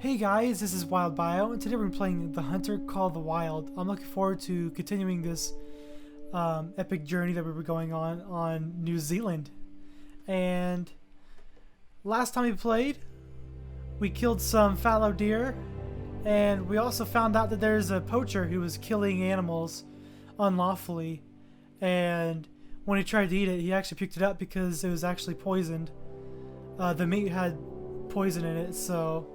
Hey guys, this is Wild Bio, and today we're playing The Hunter Call the Wild. I'm looking forward to continuing this epic journey that we were going on New Zealand. And last time we played, we killed some fallow deer, and we also found out that there's a poacher who was killing animals unlawfully. And when he tried to eat it, he actually picked it up because it was actually poisoned. The meat had poison in it, so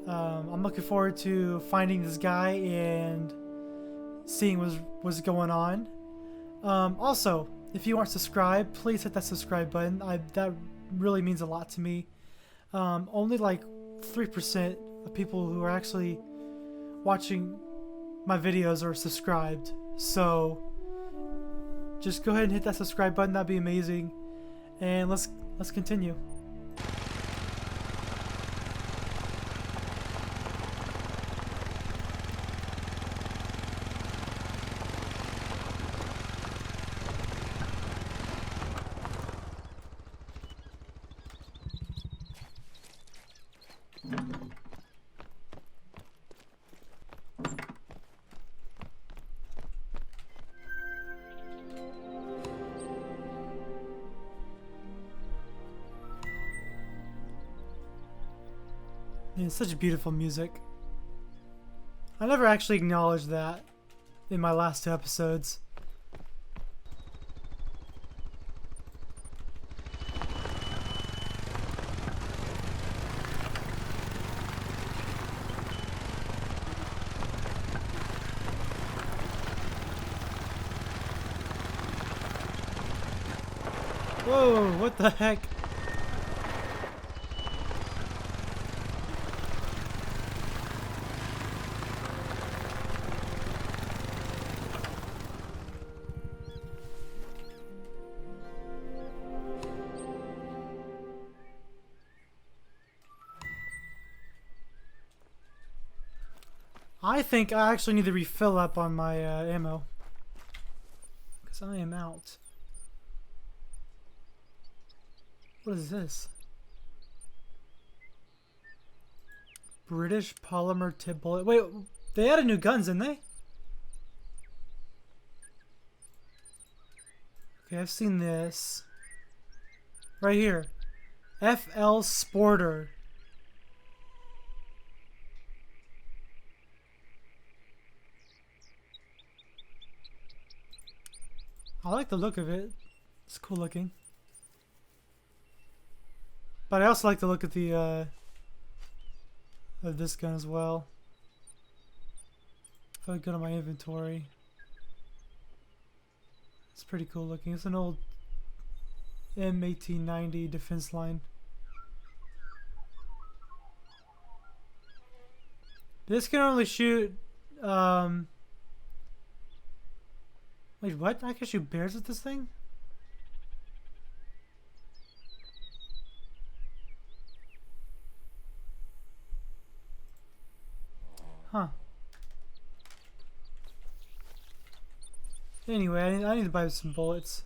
I'm looking forward to finding this guy and seeing what's going on. Also, if you aren't subscribed, please hit that subscribe button. That really means a lot to me. Only like 3% of people who are actually watching my videos are subscribed. So just go ahead and hit that subscribe button. That'd be amazing. And let's continue. It's such beautiful music. I never actually acknowledged that in my last two episodes. Whoa, what the heck? I think I actually need to refill up on my ammo, because I am out. What is this? British polymer tip bullet. Wait, they added new guns, didn't they? Okay, I've seen this. Right here. FL Sporter. I like the look of it. It's cool looking. But I also like the look of the of this gun as well. If I go to my inventory, it's pretty cool looking. It's an old M1890 defense line. This can only shoot wait, what? I can shoot bears with this thing? Huh. Anyway, I need to buy some bullets.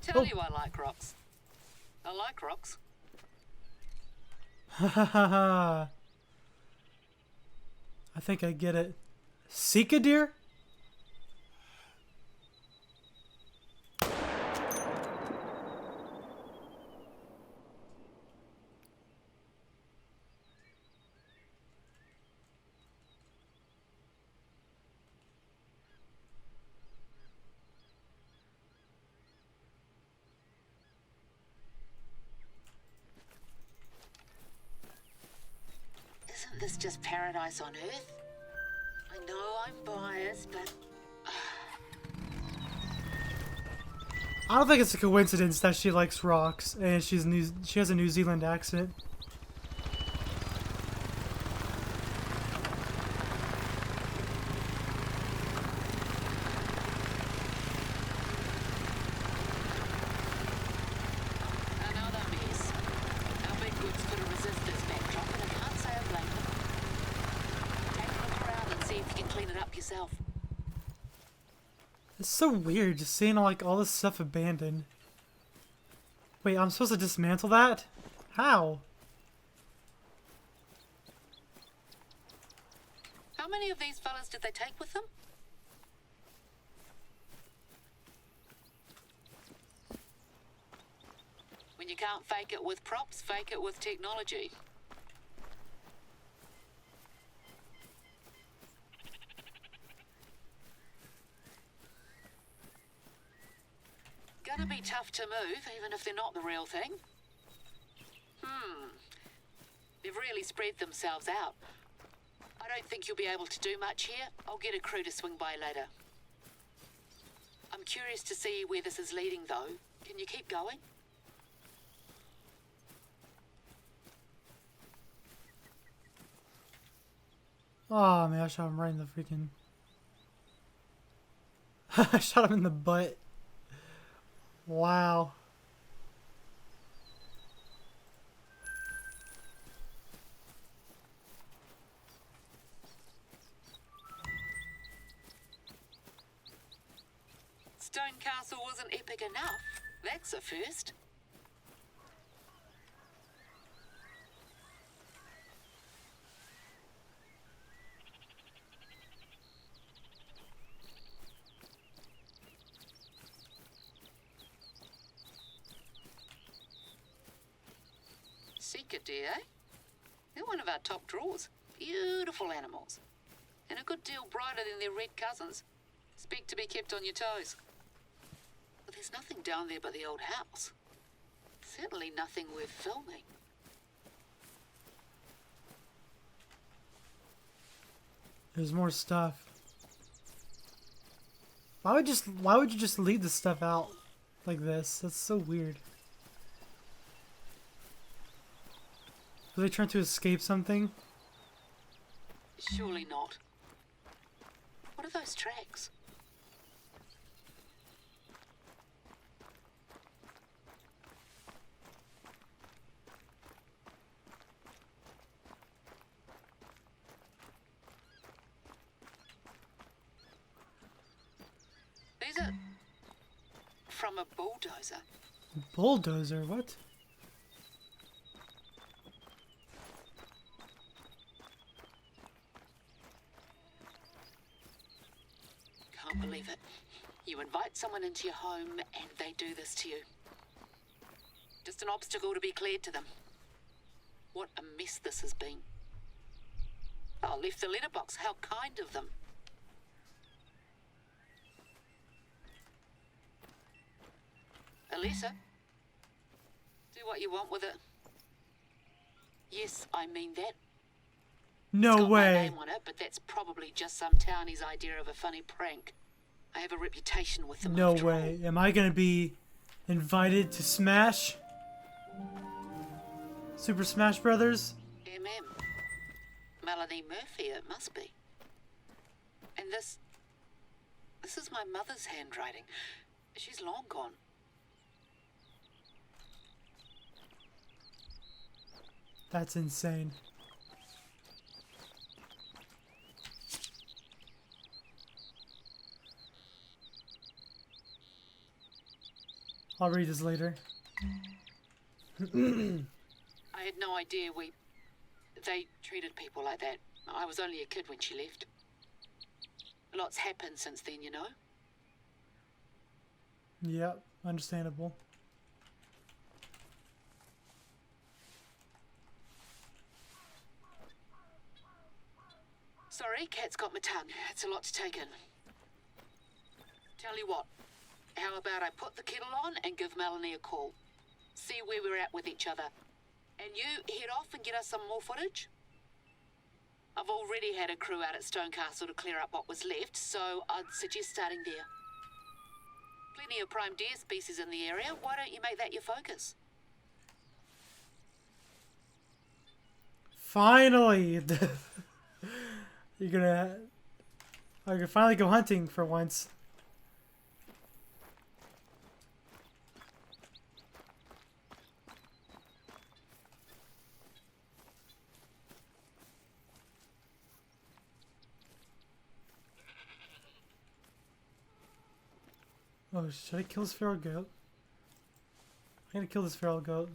Tell you I like rocks. I like rocks. Ha ha ha ha. I think I get it. Seek a deer? Isn't this just paradise on Earth? I know I'm biased, but I don't think it's a coincidence that she likes rocks and she has a New Zealand accent. Another mess. Our big goods couldn't resist this backdrop, and I can't say I blame them. Take a look around and see if you can clean it up yourself. It's so weird just seeing like all this stuff abandoned. Wait, I'm supposed to dismantle that? How? How many of these fellas did they take with them? When you can't fake it with props, fake it with technology. Gonna be tough to move, even if they're not the real thing. They've really spread themselves out. I don't think you'll be able to do much here. I'll get a crew to swing by later. I'm curious to see where this is leading, though. Can you keep going? Oh man, I shot him right in the freaking... I shot him in the butt. Wow. Stone Castle wasn't epic enough. That's a first. Seeker deer, eh? They're one of our top drawers. Beautiful animals. And a good deal brighter than their red cousins. Speak to be kept on your toes. But there's nothing down there but the old house. Certainly nothing worth filming. There's more stuff. Why would you just leave the stuff out like this? That's so weird. Were they trying to escape something? Surely not. What are those tracks? These are from a bulldozer. Bulldozer? What? Can't believe it. You invite someone into your home and they do this to you. Just an obstacle to be cleared to them. What a mess this has been. Oh, left the letterbox. How kind of them. Elisa, do what you want with it. Yes, I mean that. No It's got my way. name on it, but that's probably just some townie's idea of a funny prank. I have a reputation with them. No after all. way. Am I gonna be invited to Smash? Super Smash Brothers? Melanie Murphy, it must be. And this is my mother's handwriting. She's long gone. That's insane. I'll read this later. I had no idea they treated people like that. I was only a kid when she left. Lots happened since then, you know? Yep, understandable. Sorry, cat's got my tongue. It's a lot to take in. Tell you what, how about I put the kettle on and give Melanie a call? See where we're at with each other. And you head off and get us some more footage? I've already had a crew out at Stone Castle to clear up what was left, so I'd suggest starting there. Plenty of prime deer species in the area. Why don't you make that your focus? Finally! I can finally go hunting for once. Oh, should I kill this feral goat? I'm gonna kill this feral goat.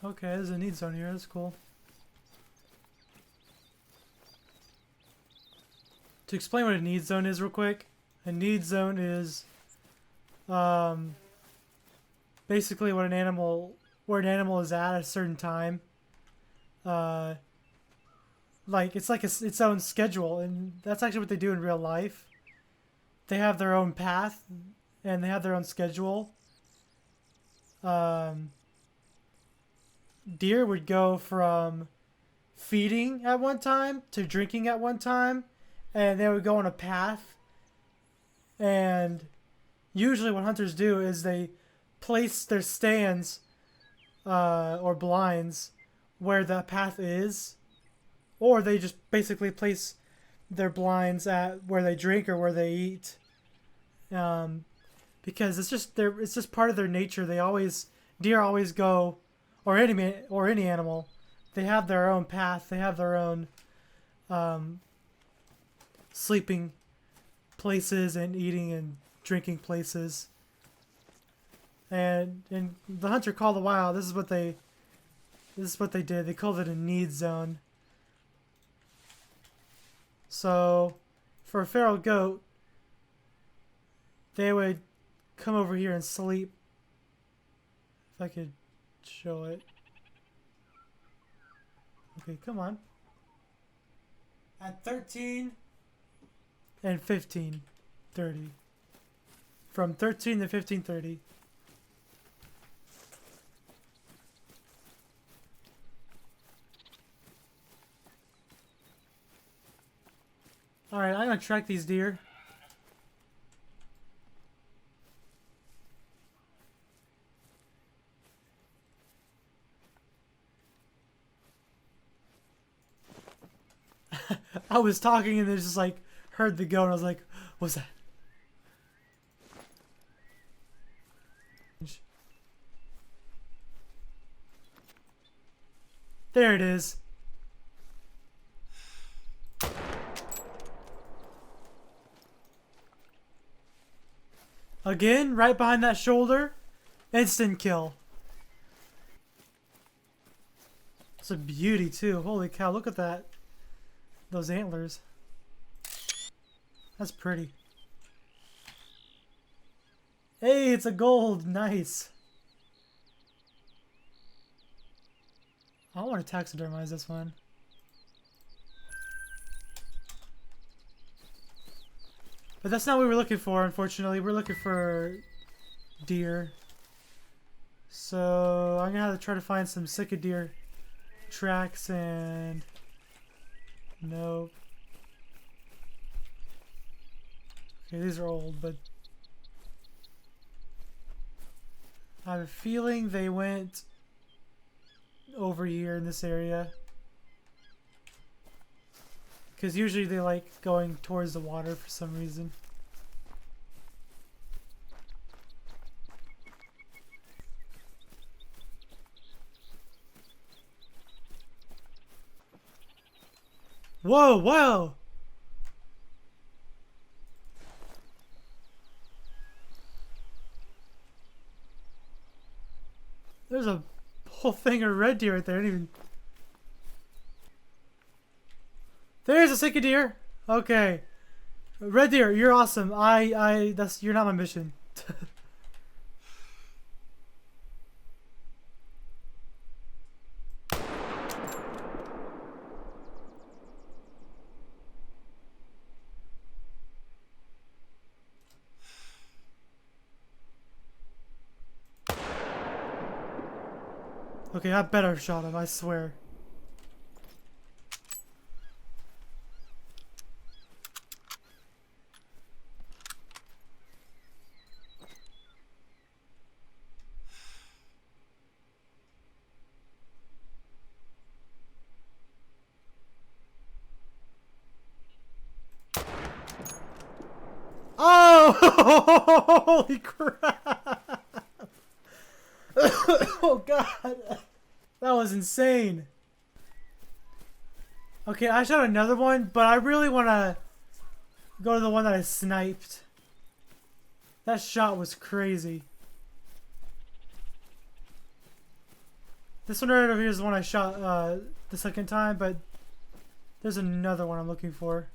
Okay, there's a need zone here. That's cool. To explain what a need zone is real quick, a need zone is basically what where an animal is at a certain time. Like it's like its own schedule, and that's actually what they do in real life. They have their own path, and they have their own schedule. Deer would go from feeding at one time to drinking at one time, and they would go on a path. And usually what hunters do is they place their stands or blinds where the path is, or they just basically place their blinds at where they drink or where they eat, because it's just part of their nature. Deer always go, or any animal, they have their own path. They have their own sleeping places and eating and drinking places. And in the Hunter Call the Wild, this is what they did. They called it a need zone. So for a feral goat, they would come over here and sleep. If I could show it. Okay, come on. At 13 and 15:30. From 13 to 15:30. Alright, I'm gonna track these deer. I was talking and they just like heard the goat and I was like, what's that? There it is. Again, right behind that shoulder. Instant kill. It's a beauty too. Holy cow, look at that. Those antlers. That's pretty. Hey, it's a gold. Nice. I want to taxidermize this one. But that's not what we were looking for, unfortunately. We're looking for deer. So I'm gonna have to try to find some sick of deer tracks and nope. Okay, these are old, but I have a feeling they went over here in this area. Because usually they like going towards the water for some reason. Whoa, whoa! There's a whole thing of red deer right there. I didn't even... There's a sick deer. Okay. Red deer, you're awesome. You're not my mission. Okay, I better have shot him, I swear. Oh! Holy crap! Oh god! That was insane. Okay, I shot another one, but I really want to go to the one that I sniped. That shot was crazy. This one right over here is the one I shot the second time, but there's another one I'm looking for.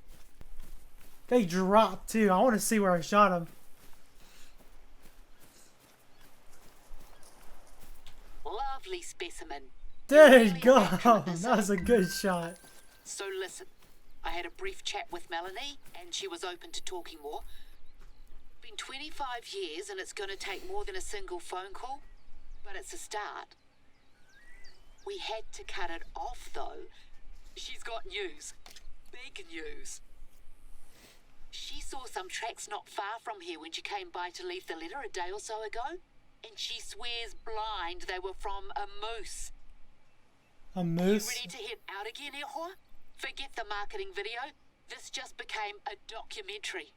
They dropped too. I want to see where I shot him. Lovely specimen. There you Really go. accurate, this That was a good shot. So listen, I had a brief chat with Melanie, and she was open to talking more. Been 25 years, and it's going to take more than a single phone call, but it's a start. We had to cut it off, though. She's got news. Big news. She saw some tracks not far from here when she came by to leave the letter a day or so ago, and she swears blind they were from a moose. A You moose? ready to head out again, Ehua? Forget the marketing video. This just became a documentary.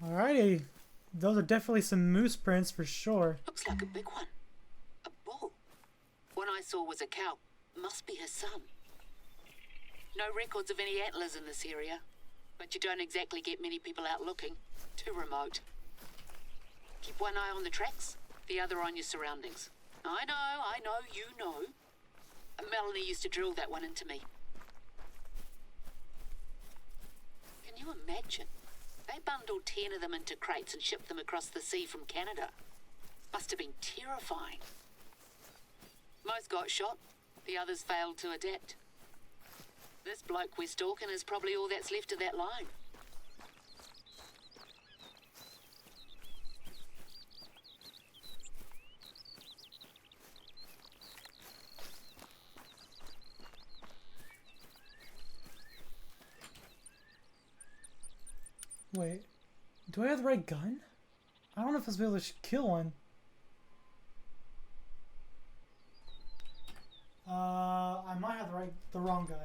Alrighty. Those are definitely some moose prints for sure. Looks like a big one. A bull. One I saw was a cow. Must be his son. No records of any antlers in this area, but you don't exactly get many people out looking. Too remote. Keep one eye on the tracks, the other on your surroundings. I know, you know. Melanie used to drill that one into me. Can you imagine? They bundled 10 of them into crates and shipped them across the sea from Canada. Must have been terrifying. Most got shot, the others failed to adapt. This bloke we're stalking is probably all that's left of that line. Wait. Do I have the right gun? I don't know if I was able to kill one. I might have the wrong gun.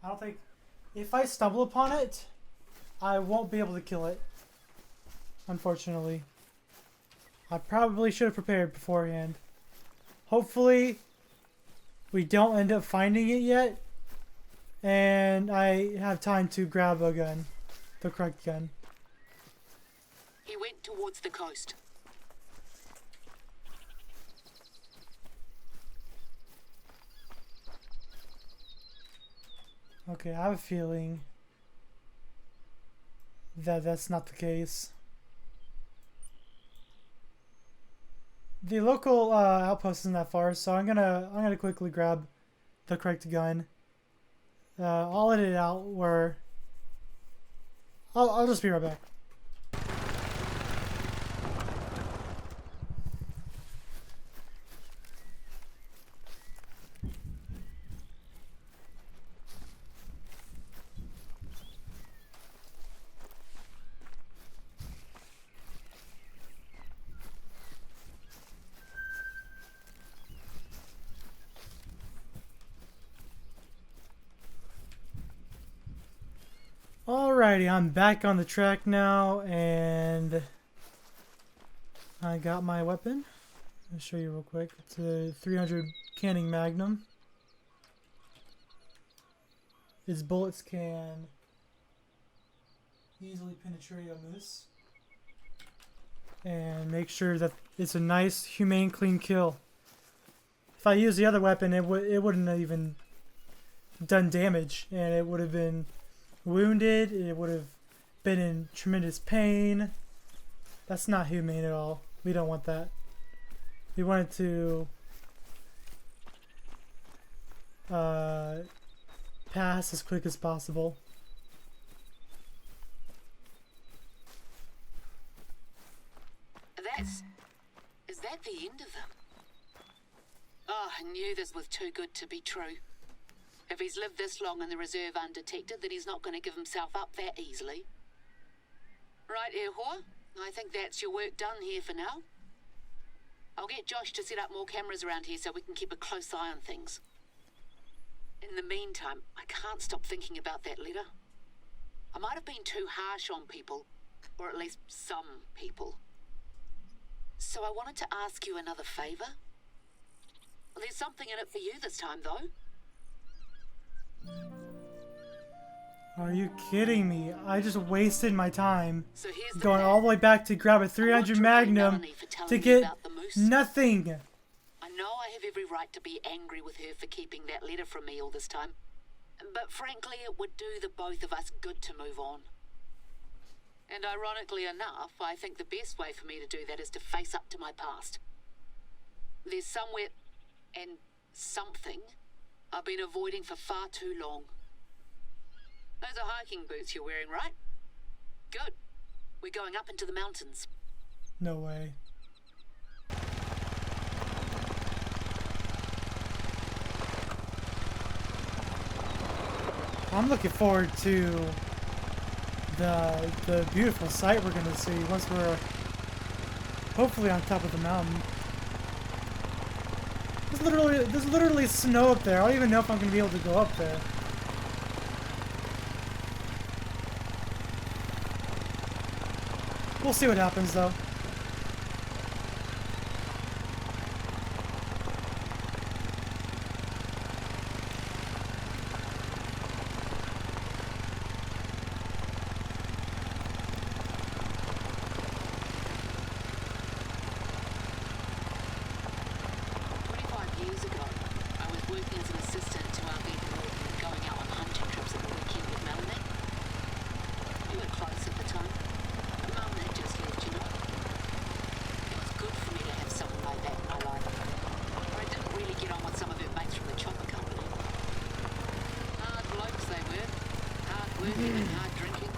I don't think... If I stumble upon it, I won't be able to kill it. Unfortunately. I probably should have prepared beforehand. Hopefully, we don't end up finding it yet. And I have time to grab a gun. The correct gun. He went towards the coast. Okay, I have a feeling that that's not the case. The local outpost isn't that far, so I'm gonna quickly grab the correct gun. I'll edit it out where I'll just be right back. Alrighty, I'm back on the track now, and I got my weapon. I'll show you real quick. It's a 300 canning Magnum. Its bullets can easily penetrate a moose. and make sure that it's a nice, humane, clean kill. If I used the other weapon, it wouldn't have even done damage, and it would have been wounded. It would have been in tremendous pain. That's not humane at all. We don't want that. We want it to pass as quick as possible. Is that the end of them? Oh, I knew this was too good to be true. If he's lived this long in the reserve undetected, then he's not going to give himself up that easily. Right, Awaroa, I think that's your work done here for now. I'll get Josh to set up more cameras around here so we can keep a close eye on things. In the meantime, I can't stop thinking about that letter. I might have been too harsh on people, or at least some people. So I wanted to ask you another favor. There's something in it for you this time, though. Are you kidding me? I just wasted my time So here's the going plan. all the way back to grab a I want 300 to pay Magnum Melanie for telling to me get about the moose. nothing. I know I have every right to be angry with her for keeping that letter from me all this time. But frankly, it would do the both of us good to move on. And ironically enough, I think the best way for me to do that is to face up to my past. There's somewhere and something I've been avoiding for far too long. Those are hiking boots you're wearing, right? Good. We're going up into the mountains. No way. I'm looking forward to the beautiful sight we're gonna see once we're hopefully on top of the mountain. There's literally snow up there. I don't even know if I'm gonna be able to go up there. We'll see what happens though. And hard drinking.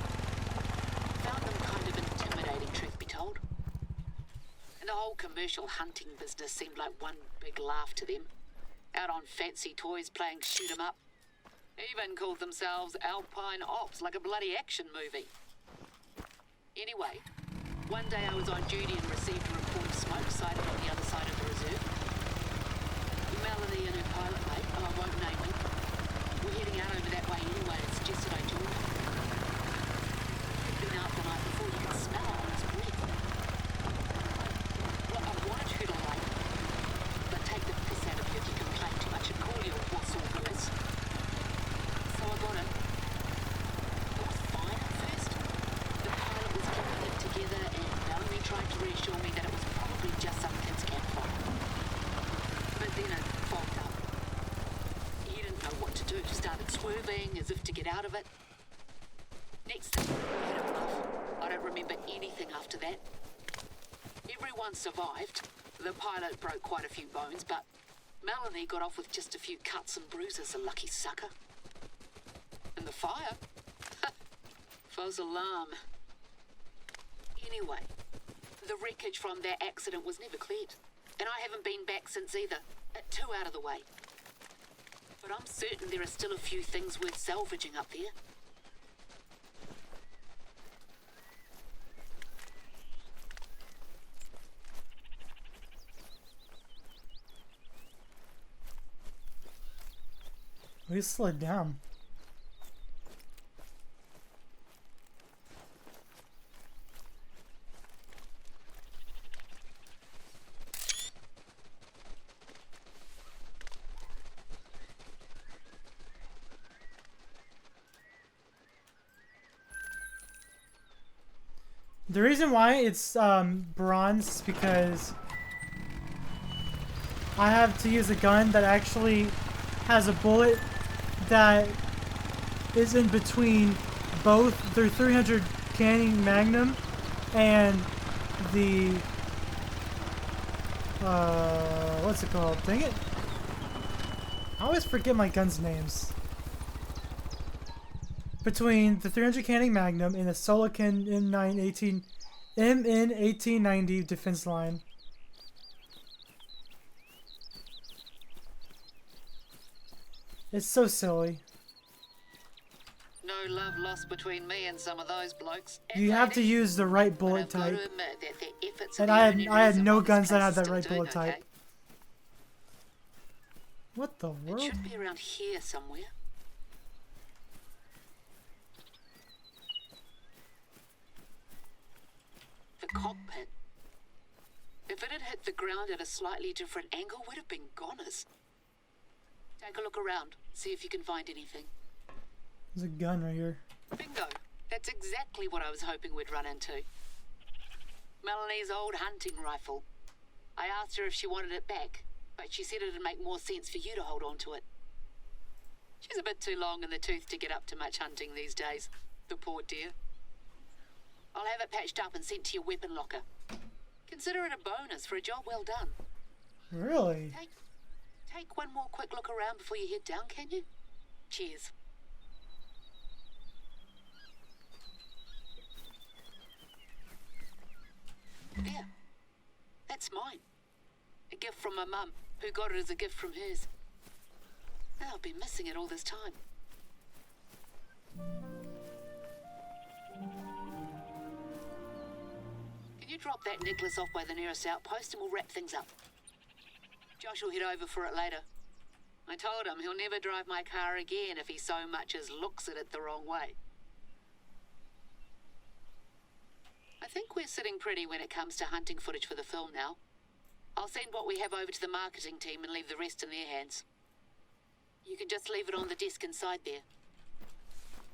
Found them kind of intimidating, truth be told. And the whole commercial hunting business seemed like one big laugh to them. Out on fancy toys playing shoot 'em up. Even called themselves Alpine Ops, like a bloody action movie. Anyway, one day I was on duty and received a report of smoke sighted on the other side of the reserve. Melanie and her pilot mate, I won't name him, were heading out over that way anyway and suggested I join them. He'd been out the night before, you could smell it on his breath. Well, I wanted her to like me, but take the piss out of you if you complain too much and call you a boss or worse. So I got him. It was fine at first. The pilot was keeping it together and Melanie tried to reassure me that it was probably just some kid's campfire. But then it fogged up. He didn't know what to do. Started swerving as if to get out of it. Next thing, we had enough. I don't remember anything after that. Everyone survived. The pilot broke quite a few bones, but Melanie got off with just a few cuts and bruises, a lucky sucker. And the fire? False alarm. Anyway, the wreckage from that accident was never cleared. And I haven't been back since either. 2 out of the way. But I'm certain there are still a few things worth salvaging up there. We slid down. The reason why it's bronze is because I have to use a gun that actually has a bullet that is in between both their 300 canning Magnum and the what's it called? Dang it! I always forget my guns' names. Between the 300 canning Magnum and the Solican MN1890 defense line. It's so silly. No love lost between me and some of those blokes. You have to use the right bullet type. And I had no guns that had that right bullet type. What the world? It should be around here somewhere. The cockpit. If it had hit the ground at a slightly different angle, we'd have been goners. Take a look around, see if you can find anything. There's a gun right here. Bingo. That's exactly what I was hoping we'd run into. Melanie's old hunting rifle. I asked her if she wanted it back, but she said it'd make more sense for you to hold on to it. She's a bit too long in the tooth to get up to much hunting these days, the poor dear. I'll have it patched up and sent to your weapon locker. Consider it a bonus for a job well done. Really? Take one more quick look around before you head down, can you? Cheers. There. That's mine. A gift from my mum, who got it as a gift from hers. And I've been missing it all this time. Can you drop that necklace off by the nearest outpost and we'll wrap things up? Josh will head over for it later. I told him he'll never drive my car again if he so much as looks at it the wrong way. I think we're sitting pretty when it comes to hunting footage for the film now. I'll send what we have over to the marketing team and leave the rest in their hands. You can just leave it on the desk inside there.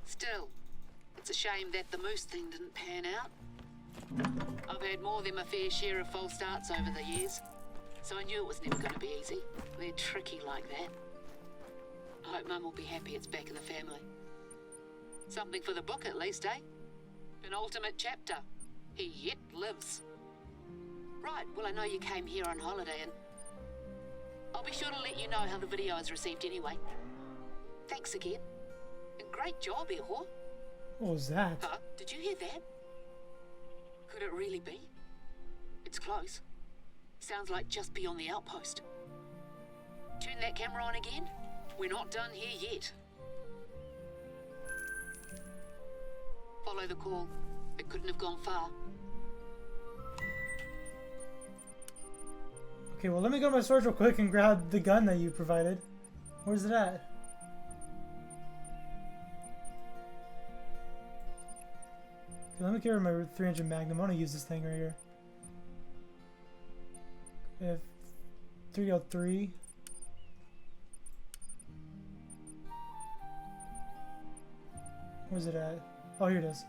Still, it's a shame that the moose thing didn't pan out. I've had more than my fair share of false starts over the years, so I knew it was never going to be easy. They're tricky like that. I hope Mum will be happy it's back in the family. Something for the book at least, eh? Penultimate chapter. He yet lives. Right, well I know you came here on holiday and I'll be sure to let you know how the video is received anyway. Thanks again. And great job, Elusive. What was that? Huh? Did you hear that? Could it really be? It's close. Sounds like just beyond the outpost. Turn that camera on again. We're not done here yet. Follow the call. It couldn't have gone far. Okay, well let me go to my storage real quick and grab the gun that you provided. Where's it at? Okay, let me get rid of my 300 Magnum. I want to use this thing right here. If 303. Where's it at? Oh, here it is.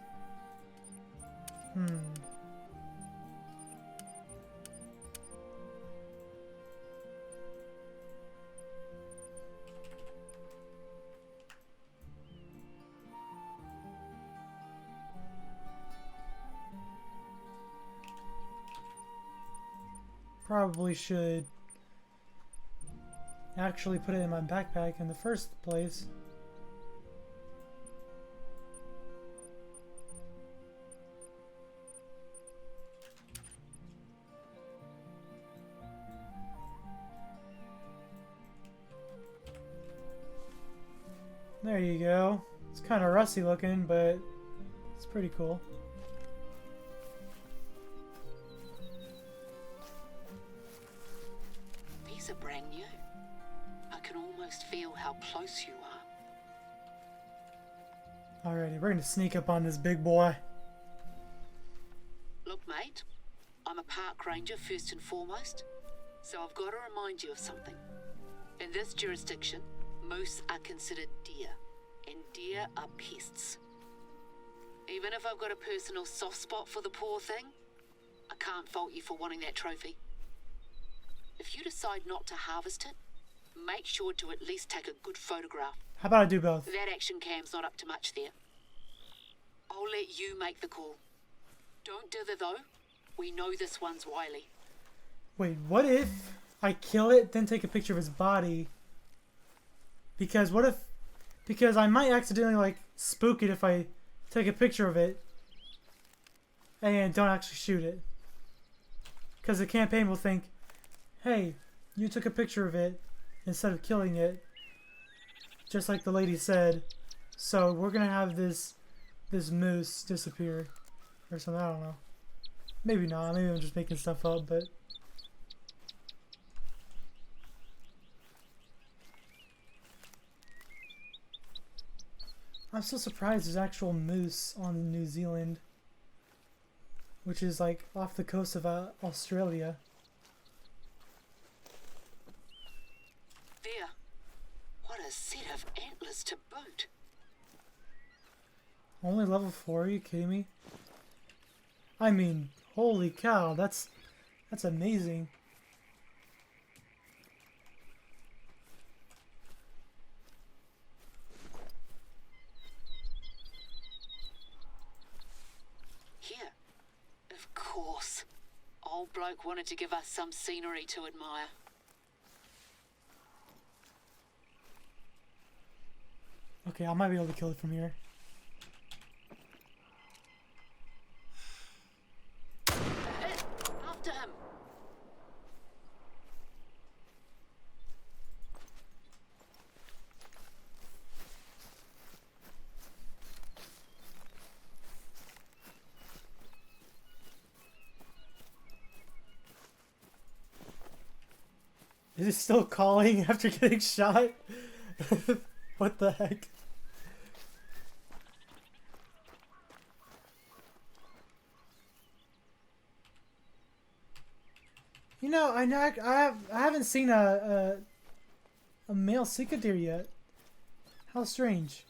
Probably should actually put it in my backpack in the first place. There you go. It's kind of rusty looking, but it's pretty cool. These are brand new. I can almost feel how close you are. Alrighty, we're gonna sneak up on this big boy. Look, mate, I'm a park ranger first and foremost, so I've got to remind you of something. In this jurisdiction, moose are considered deer, and deer are pests. Even if I've got a personal soft spot for the poor thing, I can't fault you for wanting that trophy. If you decide not to harvest it, make sure to at least take a good photograph. How about I do both? That action cam's not up to much there. I'll let you make the call. Don't dither though. We know this one's wily. Wait, what if I kill it, then take a picture of his body? Because what if... Because I might accidentally, like, spook it if I take a picture of it and don't actually shoot it. Because the campaign will think, hey, you took a picture of it instead of killing it, just like the lady said. So we're gonna have this moose disappear or something. I don't know. Maybe not. Maybe I'm just making stuff up, but I'm so surprised there's actual moose on New Zealand, which is like off the coast of Australia. There. What a set of antlers to boot. Only level 4? Are you kidding me? I mean, holy cow, that's amazing. Here. Of course. Old bloke wanted to give us some scenery to admire. Okay, I might be able to kill it from here. After him. Is it still calling after getting shot? What the heck? You know, I haven't seen a male Sika deer yet. How strange.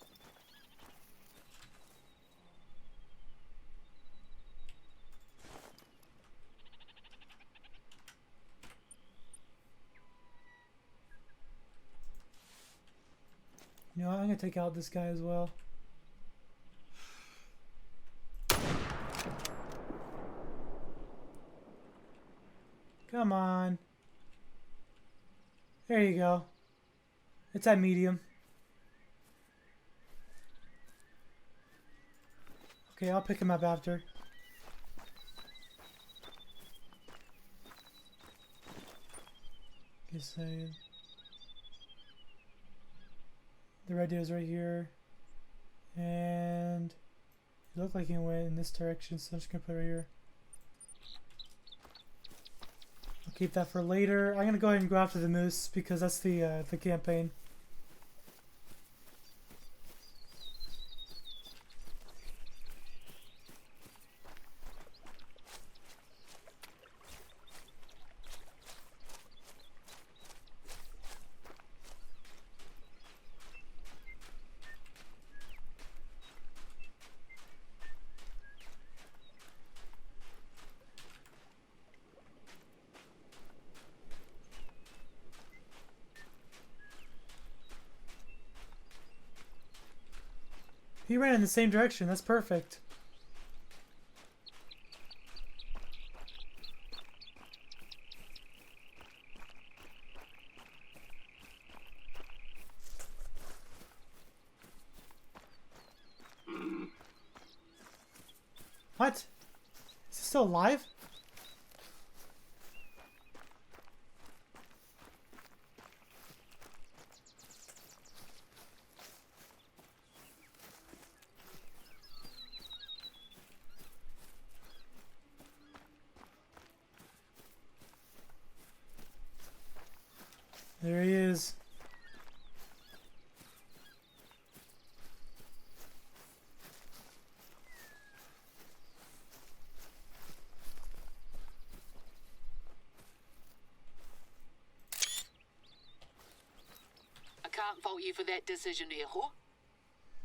You know, I'm gonna take out this guy as well. Come on. There you go. It's at medium. Okay, I'll pick him up after. Guess the red deer is right here. And it looked like he went in this direction, so I'm just gonna put it right here. I'll keep that for later. I'm gonna go ahead and go after the moose because that's the campaign. He ran in the same direction. That's perfect. What? Is he still alive? There he is. I can't fault you for that decision, Eho.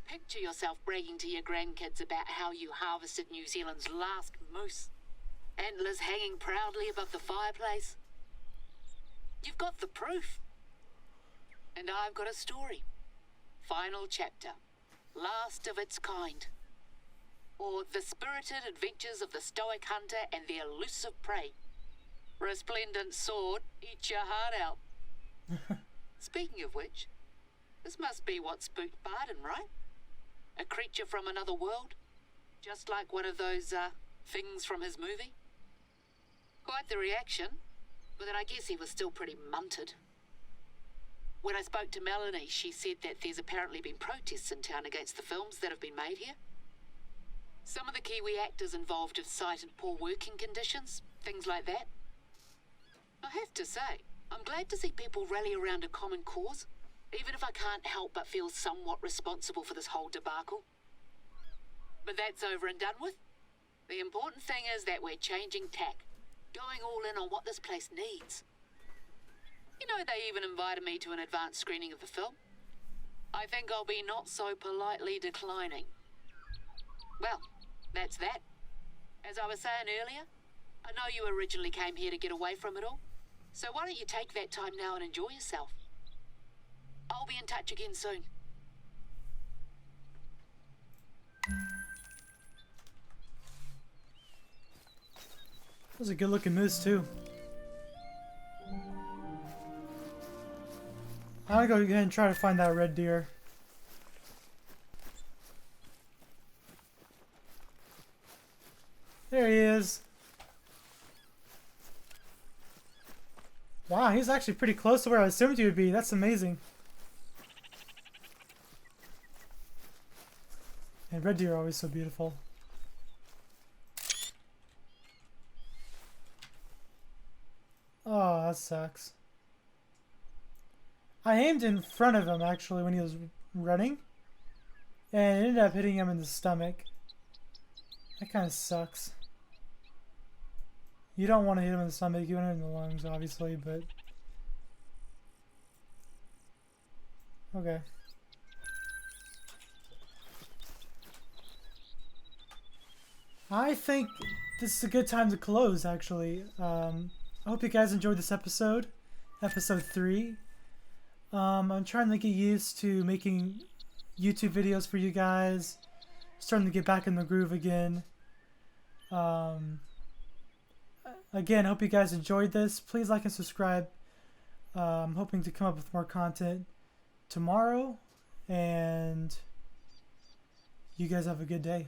Picture yourself bragging to your grandkids about how you harvested New Zealand's last moose. Antlers hanging proudly above the fireplace. You've got the proof. And I've got a story. Final chapter. Last of its kind. Or The Spirited Adventures of the Stoic Hunter and the Elusive Prey. Resplendent sword, eat your heart out. Speaking of which, this must be what spooked Barden, right? A creature from another world? Just like one of those, things from his movie? Quite the reaction, but then I guess he was still pretty munted. When I spoke to Melanie, she said that there's apparently been protests in town against the films that have been made here. Some of the Kiwi actors involved have cited poor working conditions, things like that. I have to say, I'm glad to see people rally around a common cause, even if I can't help but feel somewhat responsible for this whole debacle. But that's over and done with. The important thing is that we're changing tack, going all in on what this place needs. You know, they even invited me to an advanced screening of the film. I think I'll be not so politely declining. Well, that's that. As I was saying earlier, I know you originally came here to get away from it all, so why don't you take that time now and enjoy yourself? I'll be in touch again soon. That was a good looking moose too. I'm gonna go ahead and try to find that red deer. There he is. Wow, he's actually pretty close to where I assumed he would be. That's amazing. And red deer are always so beautiful. Oh, that sucks. I aimed in front of him actually when he was running, and it ended up hitting him in the stomach. That kind of sucks. You don't want to hit him in the stomach, you want to hit him in the lungs, obviously, but... Okay. I think this is a good time to close, actually. I hope you guys enjoyed this episode. Episode 3. I'm trying to get used to making YouTube videos for you guys. Starting to get back in the groove again. Again, hope you guys enjoyed this. Please like and subscribe. I'm hoping to come up with more content tomorrow. And you guys have a good day.